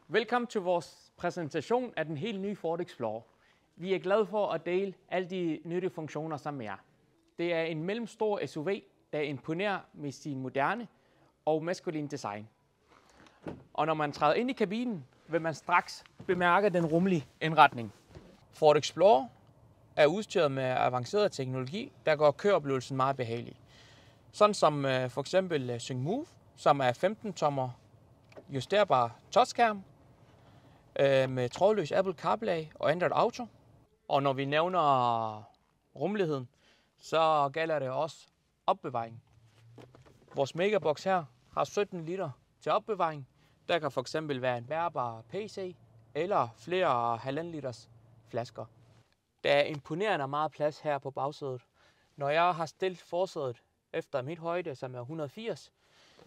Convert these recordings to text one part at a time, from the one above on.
Velkommen til vores præsentation af den helt nye Ford Explorer. Vi er glade for at dele alle de nyttige funktioner sammen med jer. Det er en mellemstor SUV, der imponerer med sin moderne og maskuline design. Og når man træder ind i kabinen, vil man straks bemærke den rummelige indretning. Ford Explorer er udstyret med avanceret teknologi, der gør køreoplevelsen meget behagelig. Sådan som for eksempel Sync Move, som er 15-tommer justerbar touchskærm med trådløs Apple CarPlay og Android Auto. Og når vi nævner rummeligheden, så gælder det også opbevaring. Vores Megabox her har 17 liter til opbevaring. Der kan for eksempel være en bærbar PC eller flere 1,5 liters flasker. Der er imponerende meget plads her på bagsædet. Når jeg har stillet forsædet efter mit højde, som er 180,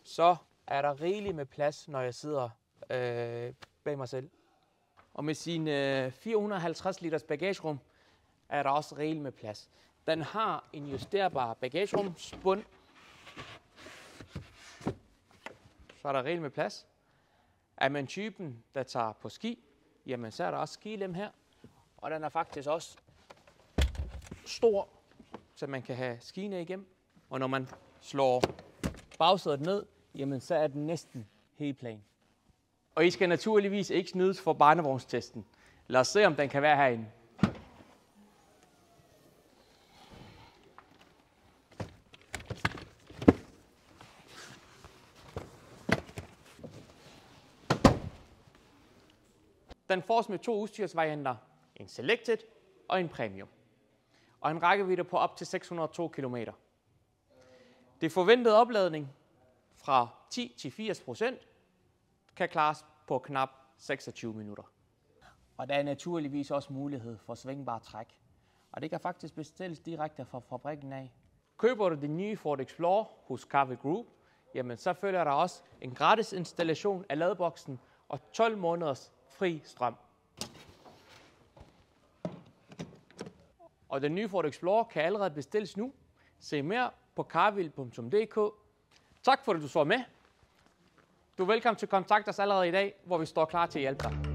så er der rigeligt med plads, når jeg sidder bag mig selv. Og med sine 450 liters bagagerum er der også rigeligt med plads. Den har en justerbar bagagerumsbund. Så er der rigeligt med plads. Er man typen, der tager på ski, jamen så er der også skilem her. Og den er faktisk også stor, så man kan have skiene igennem. Og når man slår bagsædet ned, jamen så er den næsten helt plan. Og I skal naturligvis ikke snydes for barnevognstesten. Lad os se, om den kan være herinde. Den fås med 2 udstyrsvarianter, en Selected og en Premium. Og en rækkevidde på op til 602 km. Det forventede opladning fra 10 til 80% kan klares på knap 26 minutter. Og der er naturligvis også mulighed for svingbar træk. Og det kan faktisk bestilles direkte fra fabrikken af. Køber du den nye Ford Explorer hos Carve Group, jamen så følger der også en gratis installation af ladeboksen og 12 måneders fri strøm. Og den nye Ford Explorer kan allerede bestilles nu. Se mere på carvil.dk. Tak for, at du så med. Du er velkommen til at kontakte os allerede i dag, hvor vi står klar til at hjælpe dig.